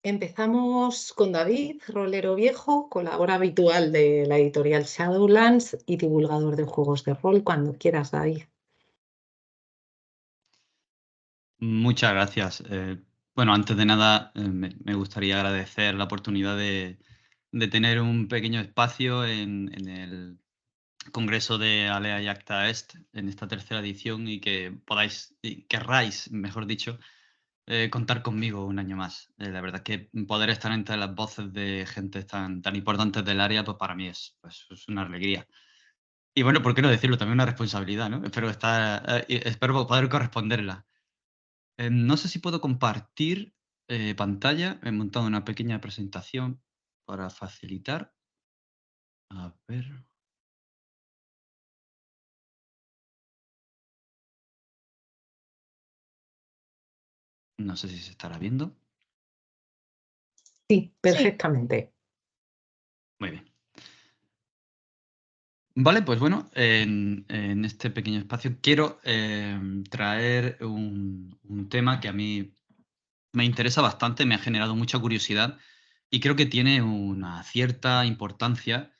Empezamos con David, rolero viejo, colaborador habitual de la editorial Shadowlands y divulgador de juegos de rol. Cuando quieras, David. Muchas gracias. Bueno, antes de nada, me gustaría agradecer la oportunidad de tener un pequeño espacio en el Congreso de Alea y Acta Est, en esta tercera edición, y que podáis, y querráis, mejor dicho, contar conmigo un año más. La verdad que poder estar entre las voces de gente tan importantes del área, pues para mí es una alegría. Y bueno, ¿por qué no decirlo? También una responsabilidad, ¿no? Espero poder corresponderla. No sé si puedo compartir pantalla. He montado una pequeña presentación para facilitar. A ver, no sé si se estará viendo. Sí, Sí. perfectamente. Muy bien. Vale, pues bueno, en este pequeño espacio quiero traer un tema que a mí me interesa bastante, me ha generado mucha curiosidad y creo que tiene una cierta importancia,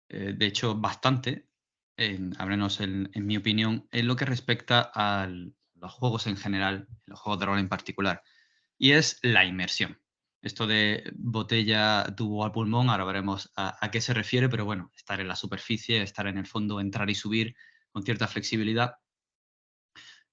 de hecho bastante, al menos en mi opinión, en lo que respecta a los juegos en general, los juegos de rol en particular, y es la inmersión. Esto de botella, tubo al pulmón, ahora veremos a qué se refiere, pero bueno, estar en la superficie, estar en el fondo, entrar y subir con cierta flexibilidad,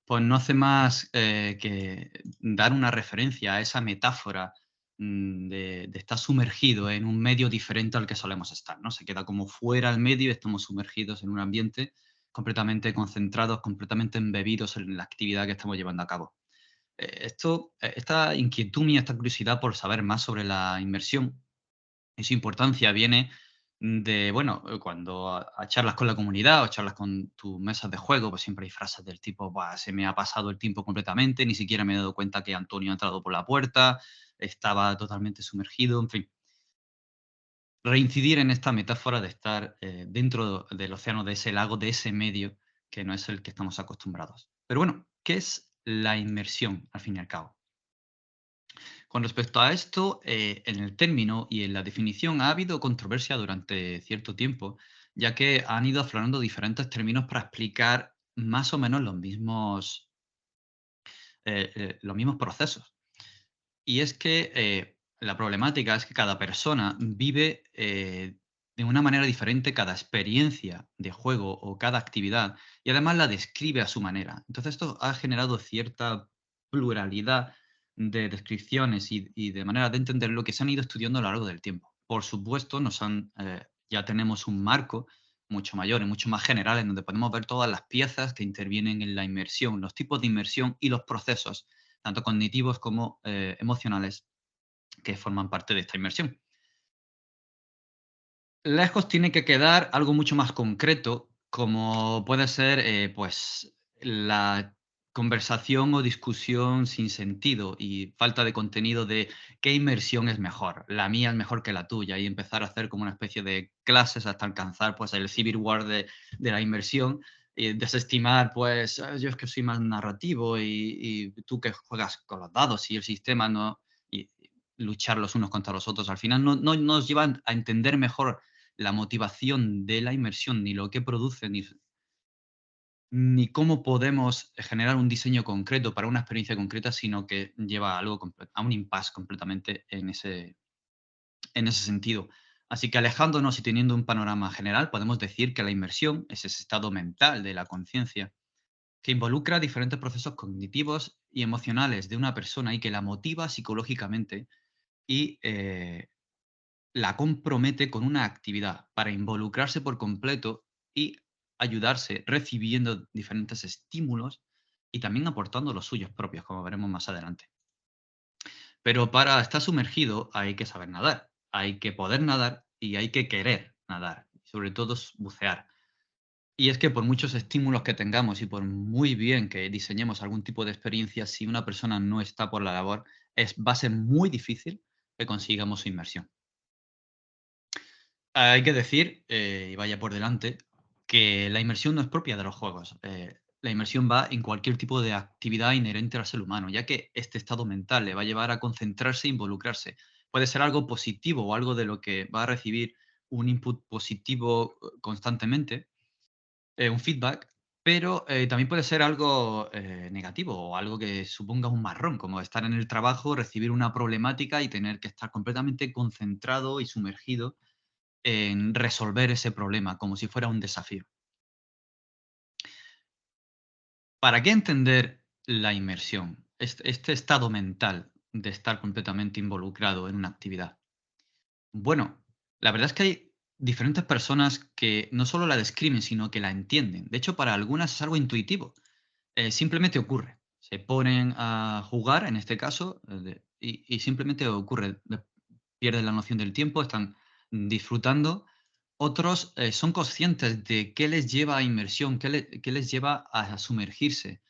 pues no hace más que dar una referencia a esa metáfora de estar sumergido en un medio diferente al que solemos estar, ¿no? Se queda como fuera del medio y estamos sumergidos en un ambiente completamente concentrados, completamente embebidos en la actividad que estamos llevando a cabo. Esta inquietud mía, esta curiosidad por saber más sobre la inmersión y su importancia viene de, bueno, cuando a charlas con la comunidad o charlas con tus mesas de juego, pues siempre hay frases del tipo: "Buah, se me ha pasado el tiempo completamente, ni siquiera me he dado cuenta que Antonio ha entrado por la puerta, estaba totalmente sumergido", en fin. Reincidir en esta metáfora de estar dentro del océano, de ese lago, de ese medio que no es el que estamos acostumbrados. Pero bueno, ¿qué es la inmersión al fin y al cabo? Con respecto a esto, en el término y en la definición ha habido controversia durante cierto tiempo, ya que han ido aflorando diferentes términos para explicar más o menos los mismos procesos. Y es que la problemática es que cada persona vive de una manera diferente cada experiencia de juego o cada actividad y además la describe a su manera. Entonces esto ha generado cierta pluralidad de descripciones y de maneras de entender lo que se han ido estudiando a lo largo del tiempo. Por supuesto, ya tenemos un marco mucho mayor y mucho más general en donde podemos ver todas las piezas que intervienen en la inmersión, los tipos de inmersión y los procesos tanto cognitivos como emocionales, que forman parte de esta inmersión. Lejos tiene que quedar algo mucho más concreto, como puede ser pues la conversación o discusión sin sentido y falta de contenido de qué inmersión es mejor. La mía es mejor que la tuya y empezar a hacer como una especie de clases hasta alcanzar pues el Civil War de la inmersión y desestimar pues yo es que soy más narrativo y tú que juegas con los dados y el sistema no y luchar los unos contra los otros. Al final no nos llevan a entender mejor la motivación de la inmersión, ni lo que produce, ni cómo podemos generar un diseño concreto para una experiencia concreta, sino que lleva a a un impasse completamente en ese sentido. Así que alejándonos y teniendo un panorama general, podemos decir que la inmersión es ese estado mental de la conciencia que involucra diferentes procesos cognitivos y emocionales de una persona y que la motiva psicológicamente y la compromete con una actividad para involucrarse por completo y ayudarse recibiendo diferentes estímulos y también aportando los suyos propios, como veremos más adelante. Pero para estar sumergido hay que saber nadar, hay que poder nadar y hay que querer nadar, sobre todo bucear. Y es que por muchos estímulos que tengamos y por muy bien que diseñemos algún tipo de experiencia, si una persona no está por la labor, va a ser muy difícil que consigamos su inmersión. Hay que decir, y vaya por delante, que la inmersión no es propia de los juegos. La inmersión va en cualquier tipo de actividad inherente al ser humano, ya que este estado mental le va a llevar a concentrarse e involucrarse. puede ser algo positivo o algo de lo que va a recibir un input positivo constantemente, un feedback, pero también puede ser algo negativo o algo que suponga un marrón, como estar en el trabajo, recibir una problemática y tener que estar completamente concentrado y sumergido en resolver ese problema, como si fuera un desafío. ¿Para qué entender la inmersión? Este estado mental de estar completamente involucrado en una actividad. Bueno, la verdad es que hay diferentes personas que no solo la describen, sino que la entienden. De hecho, para algunas es algo intuitivo. Simplemente ocurre. Se ponen a jugar, en este caso, y simplemente ocurre. Pierden la noción del tiempo, están disfrutando. Otros son conscientes de qué les lleva a inmersión, qué les lleva a sumergirse,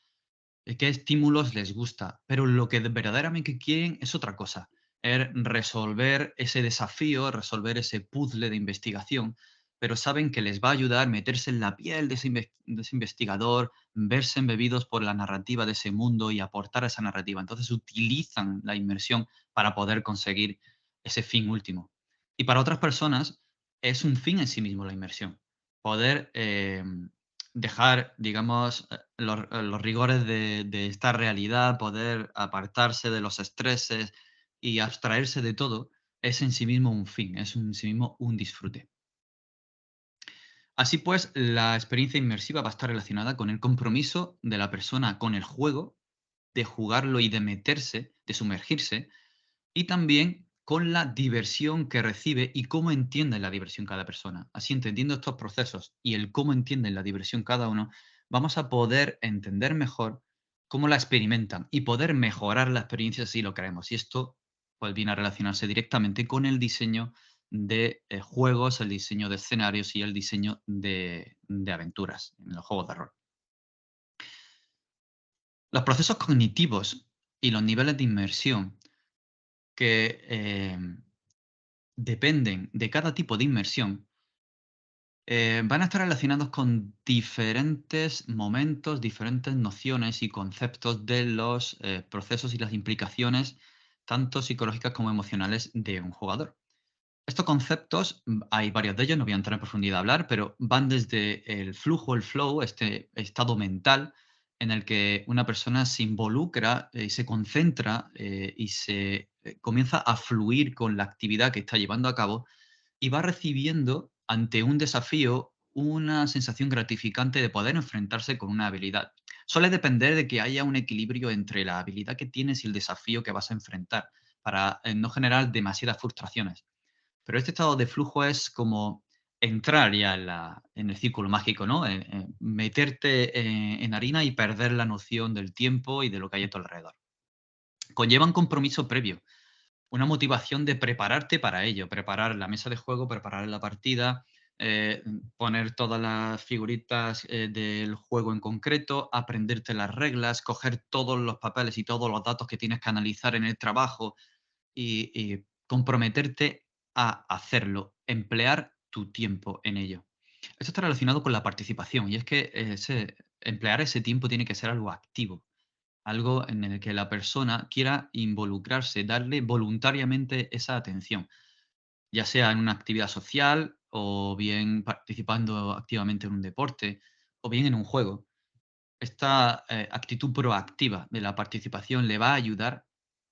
qué estímulos les gusta, pero lo que verdaderamente quieren es otra cosa, es resolver ese desafío, resolver ese puzzle de investigación, pero saben que les va a ayudar meterse en la piel de ese investigador, verse embebidos por la narrativa de ese mundo y aportar a esa narrativa. Entonces utilizan la inmersión para poder conseguir ese fin último. Y para otras personas es un fin en sí mismo la inmersión. Poder dejar, digamos, los rigores de esta realidad, poder apartarse de los estreses y abstraerse de todo, es en sí mismo un fin, es en sí mismo un disfrute. Así pues, la experiencia inmersiva va a estar relacionada con el compromiso de la persona con el juego, de jugarlo y de meterse, de sumergirse, y también con la diversión que recibe y cómo entiende la diversión cada persona. Así, entendiendo estos procesos y el cómo entienden la diversión cada uno, vamos a poder entender mejor cómo la experimentan y poder mejorar la experiencia si lo queremos. Y esto pues, viene a relacionarse directamente con el diseño de juegos, el diseño de escenarios y el diseño de aventuras en los juegos de rol. Los procesos cognitivos y los niveles de inmersión que dependen de cada tipo de inmersión, van a estar relacionados con diferentes momentos, diferentes nociones y conceptos de los procesos y las implicaciones, tanto psicológicas como emocionales, de un jugador. Estos conceptos, hay varios de ellos, no voy a entrar en profundidad a hablar, pero van desde el flujo, el flow, este estado mental en el que una persona se involucra, se concentra y se comienza a fluir con la actividad que está llevando a cabo y va recibiendo ante un desafío una sensación gratificante de poder enfrentarse con una habilidad. Suele depender de que haya un equilibrio entre la habilidad que tienes y el desafío que vas a enfrentar para no generar demasiadas frustraciones. Pero este estado de flujo es como entrar ya en el círculo mágico, ¿no? Meterte en harina y perder la noción del tiempo y de lo que hay a tu alrededor. Conlleva un compromiso previo, una motivación de prepararte para ello, preparar la mesa de juego, preparar la partida, poner todas las figuritas del juego en concreto, aprenderte las reglas, coger todos los papeles y todos los datos que tienes que analizar en el trabajo y comprometerte a hacerlo, emplear tu tiempo en ello. Esto está relacionado con la participación y es que emplear ese tiempo tiene que ser algo activo, algo en el que la persona quiera involucrarse, darle voluntariamente esa atención, ya sea en una actividad social o bien participando activamente en un deporte o bien en un juego. Esta actitud proactiva de la participación le va a ayudar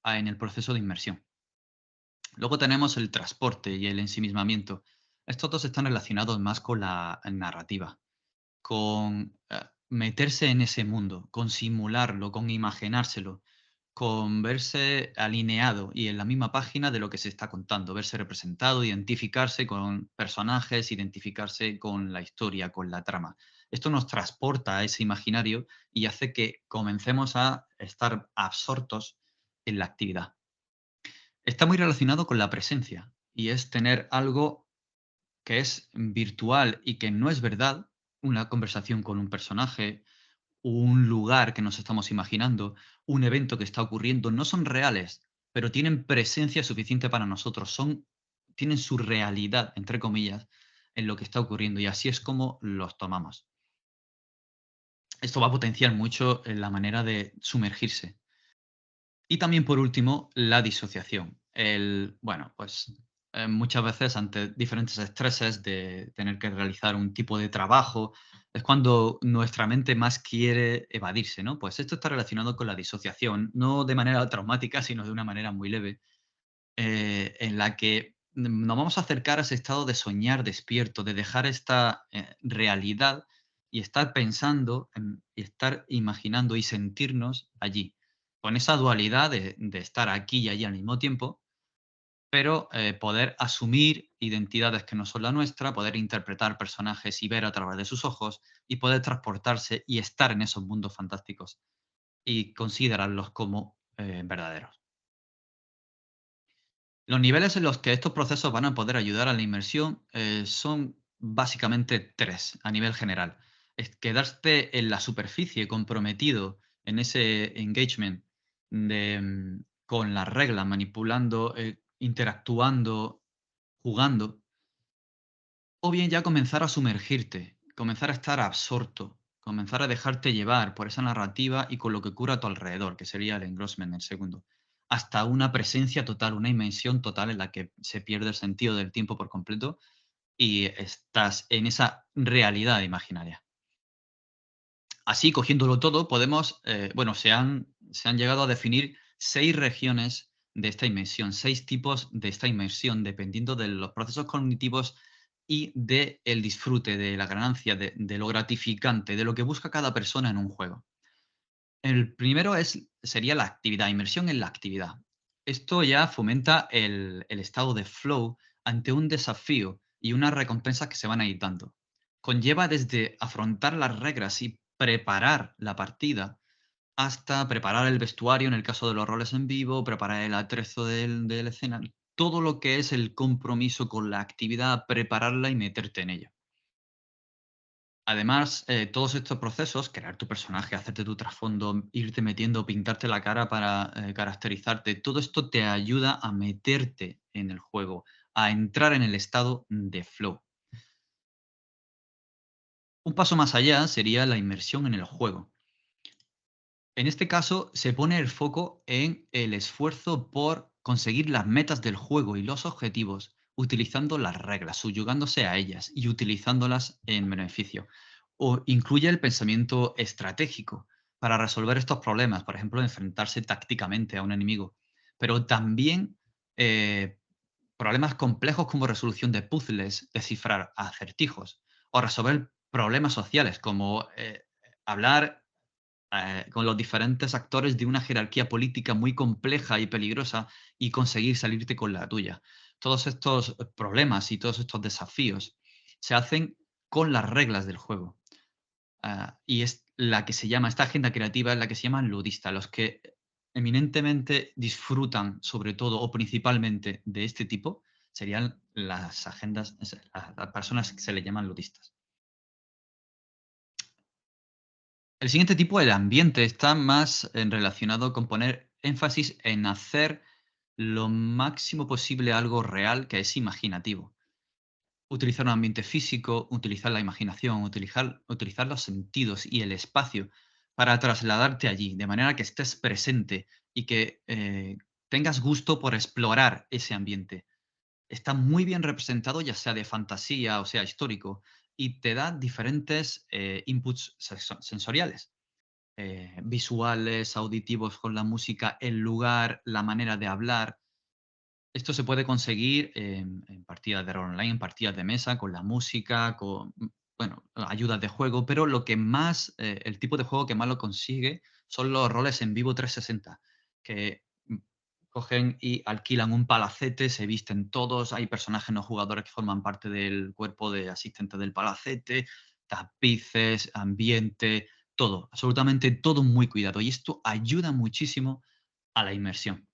en el proceso de inmersión. Luego tenemos el transporte y el ensimismamiento. Estos dos están relacionados más con la narrativa, con meterse en ese mundo, con simularlo, con imaginárselo, con verse alineado y en la misma página de lo que se está contando, verse representado, identificarse con personajes, identificarse con la historia, con la trama. Esto nos transporta a ese imaginario y hace que comencemos a estar absortos en la actividad. Está muy relacionado con la presencia y es tener algo que es virtual y que no es verdad, una conversación con un personaje, un lugar que nos estamos imaginando, un evento que está ocurriendo, no son reales, pero tienen presencia suficiente para nosotros, tienen su realidad, entre comillas, en lo que está ocurriendo y así es como los tomamos. Esto va a potenciar mucho la manera de sumergirse. Y también, por último, la disociación. bueno, pues muchas veces ante diferentes estreses de tener que realizar un tipo de trabajo, es cuando nuestra mente más quiere evadirse, ¿no? Pues esto está relacionado con la disociación, no de manera traumática, sino de una manera muy leve, en la que nos vamos a acercar a ese estado de soñar despierto, de dejar esta realidad y estar pensando y estar imaginando y sentirnos allí, con esa dualidad de estar aquí y allí al mismo tiempo, pero poder asumir identidades que no son la nuestra, poder interpretar personajes y ver a través de sus ojos y poder transportarse y estar en esos mundos fantásticos y considerarlos como verdaderos. Los niveles en los que estos procesos van a poder ayudar a la inmersión son básicamente tres a nivel general. Es quedarte en la superficie comprometido en ese engagement con las reglas, manipulando, interactuando, jugando, o bien ya comenzar a sumergirte, comenzar a estar absorto, comenzar a dejarte llevar por esa narrativa y con lo que ocurre a tu alrededor, que sería el engrossment, el segundo, hasta una presencia total, una inmersión total en la que se pierde el sentido del tiempo por completo y estás en esa realidad imaginaria. Así, cogiéndolo todo, podemos, bueno, se han llegado a definir 6 regiones de esta inmersión, 6 tipos de esta inmersión, dependiendo de los procesos cognitivos y del disfrute, de la ganancia, de lo gratificante, de lo que busca cada persona en un juego. El primero sería la actividad, inmersión en la actividad. Esto ya fomenta el estado de flow ante un desafío y unas recompensas que se van a ir dando. Conlleva desde afrontar las reglas y preparar la partida hasta preparar el vestuario en el caso de los roles en vivo, preparar el atrezo del escenario, todo lo que es el compromiso con la actividad, prepararla y meterte en ella. Además, todos estos procesos, crear tu personaje, hacerte tu trasfondo, irte metiendo, pintarte la cara para caracterizarte, todo esto te ayuda a meterte en el juego, a entrar en el estado de flow. Un paso más allá sería la inmersión en el juego. En este caso, se pone el foco en el esfuerzo por conseguir las metas del juego y los objetivos, utilizando las reglas, subyugándose a ellas y utilizándolas en beneficio. O incluye el pensamiento estratégico para resolver estos problemas, por ejemplo, enfrentarse tácticamente a un enemigo, pero también eh, problemas complejos como resolución de puzzles, descifrar acertijos o resolver problemas sociales como hablar con los diferentes actores de una jerarquía política muy compleja y peligrosa y conseguir salirte con la tuya. Todos estos problemas y todos estos desafíos se hacen con las reglas del juego. Y es la que se llama, esta agenda creativa es la que se llama ludista. Los que eminentemente disfrutan sobre todo o principalmente de este tipo serían las agendas, las personas que se le llaman ludistas. El siguiente tipo, el ambiente, está más relacionado con poner énfasis en hacer lo máximo posible algo real que es imaginativo. Utilizar un ambiente físico, utilizar la imaginación, utilizar los sentidos y el espacio para trasladarte allí, de manera que estés presente y que tengas gusto por explorar ese ambiente. Está muy bien representado, ya sea de fantasía o sea histórico, y te da diferentes inputs sensoriales visuales, auditivos con la música, el lugar, la manera de hablar. Esto se puede conseguir en partidas de rol online, en partidas de mesa, con la música, con, bueno, ayudas de juego, pero lo que más, el tipo de juego que más lo consigue son los roles en vivo 360, que cogen y alquilan un palacete, se visten todos, hay personajes no jugadores que forman parte del cuerpo de asistentes del palacete, tapices, ambiente, todo, absolutamente todo muy cuidado. Y esto ayuda muchísimo a la inmersión.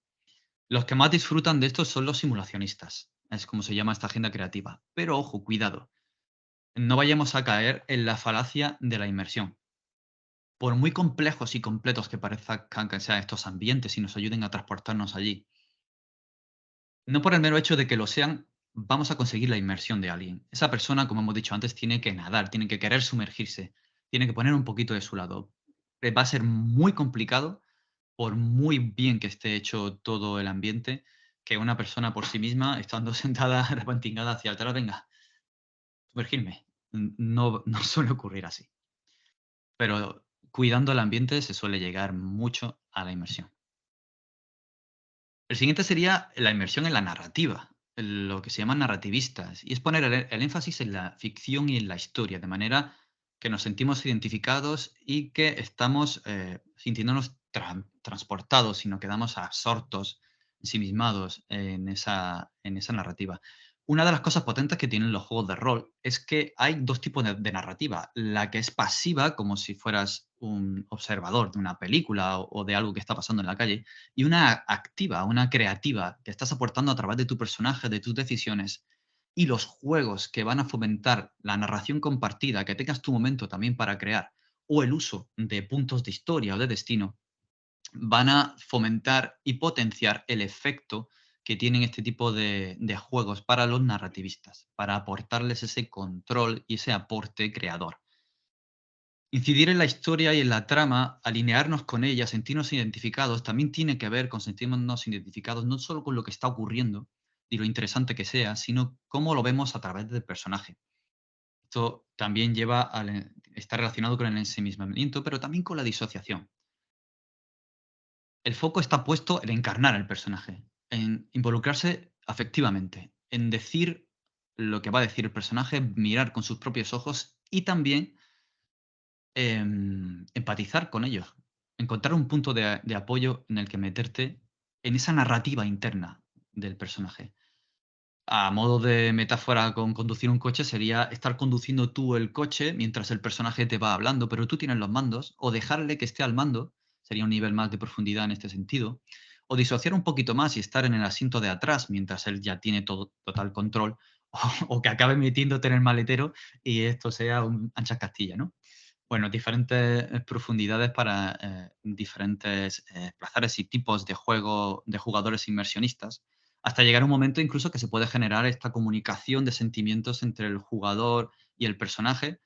Los que más disfrutan de esto son los simulacionistas, es como se llama esta agenda creativa. Pero ojo, cuidado, no vayamos a caer en la falacia de la inmersión. Por muy complejos y completos que parezcan que sean estos ambientes y nos ayuden a transportarnos allí, no por el mero hecho de que lo sean, vamos a conseguir la inmersión de alguien. Esa persona, como hemos dicho antes, tiene que nadar, tiene que querer sumergirse, tiene que poner un poquito de su lado. Va a ser muy complicado, por muy bien que esté hecho todo el ambiente, que una persona por sí misma, estando sentada repentingada hacia atrás, venga, sumergirme. No, no suele ocurrir así. Pero cuidando el ambiente se suele llegar mucho a la inmersión. El siguiente sería la inmersión en la narrativa, en lo que se llama narrativistas, y es poner el énfasis en la ficción y en la historia, de manera que nos sentimos identificados y que estamos sintiéndonos transportados y nos quedamos absortos, ensimismados en esa narrativa. Una de las cosas potentes que tienen los juegos de rol es que hay dos tipos de narrativa. La que es pasiva, como si fueras un observador de una película o de algo que está pasando en la calle, y una activa, una creativa, que estás aportando a través de tu personaje, de tus decisiones, y los juegos que van a fomentar la narración compartida, que tengas tu momento también para crear, o el uso de puntos de historia o de destino, van a fomentar y potenciar el efecto que tienen este tipo de juegos para los narrativistas, para aportarles ese control y ese aporte creador. Incidir en la historia y en la trama, alinearnos con ella, sentirnos identificados, también tiene que ver con sentirnos identificados no solo con lo que está ocurriendo y lo interesante que sea, sino cómo lo vemos a través del personaje. Esto también está relacionado con el ensimismamiento, pero también con la disociación. El foco está puesto en encarnar al personaje, en involucrarse afectivamente, en decir lo que va a decir el personaje, mirar con sus propios ojos y también empatizar con ellos, encontrar un punto de apoyo en el que meterte en esa narrativa interna del personaje. A modo de metáfora con conducir un coche sería estar conduciendo tú el coche mientras el personaje te va hablando, pero tú tienes los mandos, o dejarle que esté al mando, sería un nivel más de profundidad en este sentido, o disociar un poquito más y estar en el asiento de atrás mientras él ya tiene todo total control, o que acabe metiéndote en el maletero y esto sea un anchas Castilla, ¿no? Bueno, diferentes profundidades para diferentes plazares y tipos de juego de jugadores inmersionistas, hasta llegar a un momento incluso que se puede generar esta comunicación de sentimientos entre el jugador y el personaje,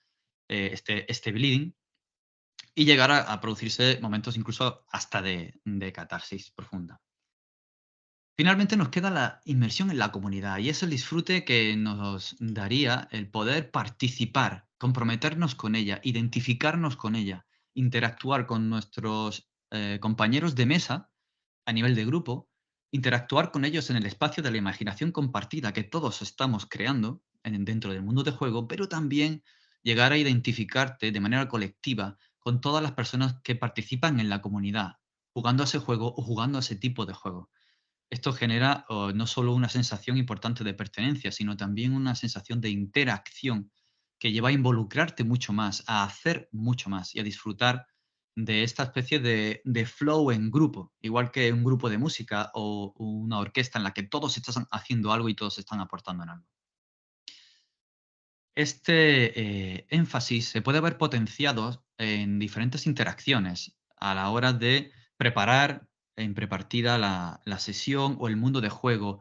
este bleeding, y llegar a producirse momentos incluso hasta de catarsis profunda. Finalmente nos queda la inmersión en la comunidad y es el disfrute que nos daría el poder participar, comprometernos con ella, identificarnos con ella, interactuar con nuestros compañeros de mesa a nivel de grupo, interactuar con ellos en el espacio de la imaginación compartida que todos estamos creando dentro del mundo de juego, pero también llegar a identificarte de manera colectiva con todas las personas que participan en la comunidad, jugando a ese juego o jugando a ese tipo de juego. Esto genera no solo una sensación importante de pertenencia, sino también una sensación de interacción que lleva a involucrarte mucho más, a hacer mucho más y a disfrutar de esta especie de flow en grupo, igual que un grupo de música o una orquesta en la que todos están haciendo algo y todos están aportando en algo. Este énfasis se puede ver potenciado en diferentes interacciones a la hora de preparar en prepartida la sesión o el mundo de juego,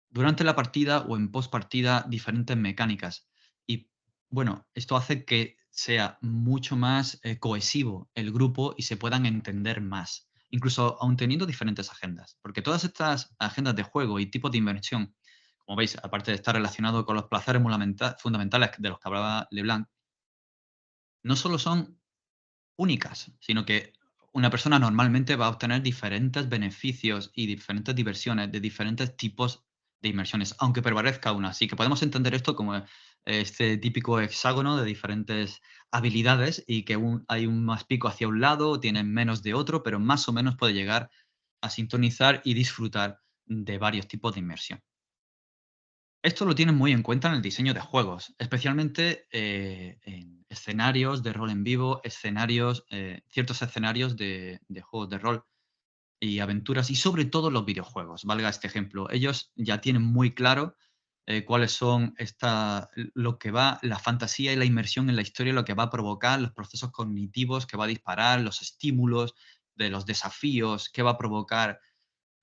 durante la partida o en post partida diferentes mecánicas. Y bueno, esto hace que sea mucho más cohesivo el grupo y se puedan entender más, incluso aun teniendo diferentes agendas. Porque todas estas agendas de juego y tipos de inversión, como veis, aparte de estar relacionado con los placeres fundamentales de los que hablaba Leblanc, no solo son únicas, sino que una persona normalmente va a obtener diferentes beneficios y diferentes diversiones de diferentes tipos de inmersiones, aunque prevalezca una. Así que podemos entender esto como este típico hexágono de diferentes habilidades y que hay un más pico hacia un lado, tienen menos de otro, pero más o menos puede llegar a sintonizar y disfrutar de varios tipos de inmersión. Esto lo tienen muy en cuenta en el diseño de juegos, especialmente en escenarios de rol en vivo, ciertos escenarios de juegos de rol y aventuras, y sobre todo los videojuegos, valga este ejemplo. Ellos ya tienen muy claro cuáles son lo que va, la fantasía y la inmersión en la historia, lo que va a provocar, los procesos cognitivos que va a disparar, los estímulos de los desafíos, que va a provocar,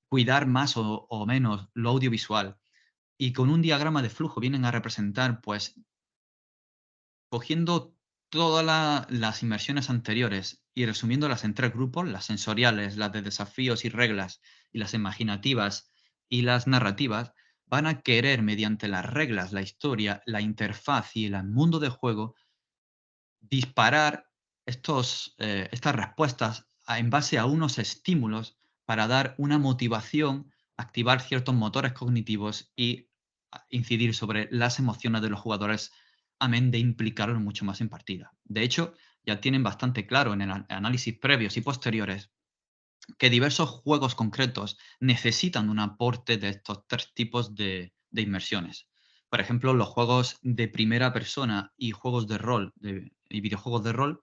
cuidar más o menos lo audiovisual y con un diagrama de flujo vienen a representar, pues, cogiendo todas las inmersiones anteriores y resumiéndolas en tres grupos, las sensoriales, las de desafíos y reglas, y las imaginativas y las narrativas van a querer, mediante las reglas, la historia, la interfaz y el mundo de juego, disparar estas respuestas en base a unos estímulos para dar una motivación, activar ciertos motores cognitivos y incidir sobre las emociones de los jugadores, amén de implicarlos mucho más en partida. De hecho, ya tienen bastante claro en el análisis previos y posteriores que diversos juegos concretos necesitan un aporte de estos tres tipos de inmersiones. Por ejemplo, los juegos de primera persona y juegos de rol y videojuegos de rol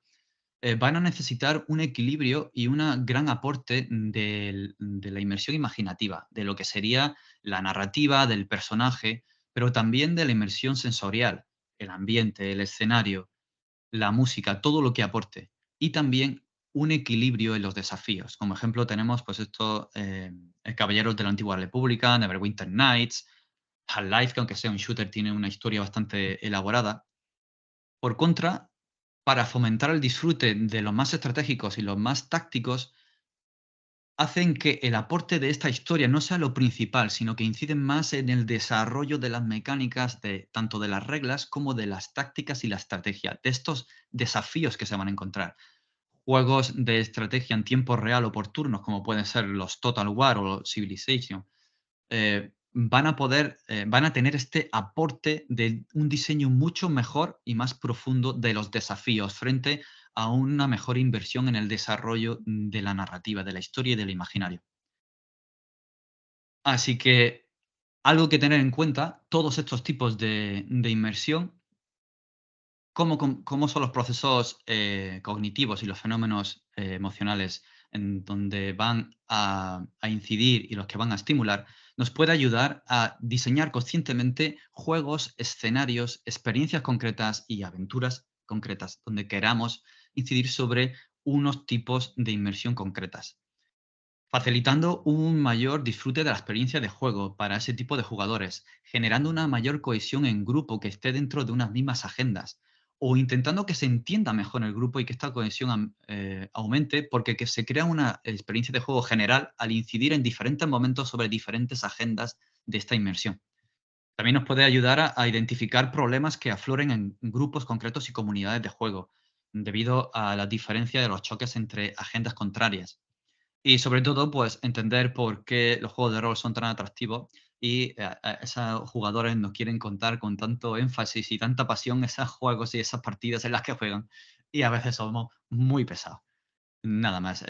van a necesitar un equilibrio y un gran aporte de la inmersión imaginativa, de lo que sería la narrativa del personaje, pero también de la inmersión sensorial, el ambiente, el escenario, la música, todo lo que aporte. Y también un equilibrio en los desafíos. Como ejemplo tenemos pues esto, Caballeros de la Antigua República, Neverwinter Nights, Half-Life, que aunque sea un shooter tiene una historia bastante elaborada. Por contra, para fomentar el disfrute de los más estratégicos y los más tácticos, hacen que el aporte de esta historia no sea lo principal, sino que inciden más en el desarrollo de las mecánicas de tanto de las reglas como de las tácticas y la estrategia, de estos desafíos que se van a encontrar. Juegos de estrategia en tiempo real o por turnos, como pueden ser los Total War o Civilization, van a tener este aporte de un diseño mucho mejor y más profundo de los desafíos frente a una mejor inversión en el desarrollo de la narrativa, de la historia y del imaginario. Así que algo que tener en cuenta, todos estos tipos de inmersión, cómo son los procesos cognitivos y los fenómenos emocionales en donde van a incidir y los que van a estimular, nos puede ayudar a diseñar conscientemente juegos, escenarios, experiencias concretas y aventuras concretas, donde queramos incidir sobre unos tipos de inmersión concretas, facilitando un mayor disfrute de la experiencia de juego para ese tipo de jugadores, generando una mayor cohesión en grupo que esté dentro de unas mismas agendas, o intentando que se entienda mejor el grupo y que esta cohesión aumente, porque que se crea una experiencia de juego general al incidir en diferentes momentos sobre diferentes agendas de esta inmersión. También nos puede ayudar a identificar problemas que afloren en grupos concretos y comunidades de juego, debido a la diferencia de los choques entre agendas contrarias. Y sobre todo, pues entender por qué los juegos de rol son tan atractivos y esos jugadores nos quieren contar con tanto énfasis y tanta pasión esos juegos y esas partidas en las que juegan. Y a veces somos muy pesados. Nada más.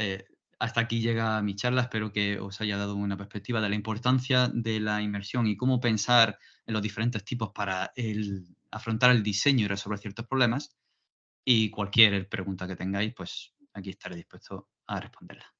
Hasta aquí llega mi charla. Espero que os haya dado una perspectiva de la importancia de la inmersión y cómo pensar en los diferentes tipos para afrontar el diseño y resolver ciertos problemas. Y cualquier pregunta que tengáis, pues aquí estaré dispuesto a responderla.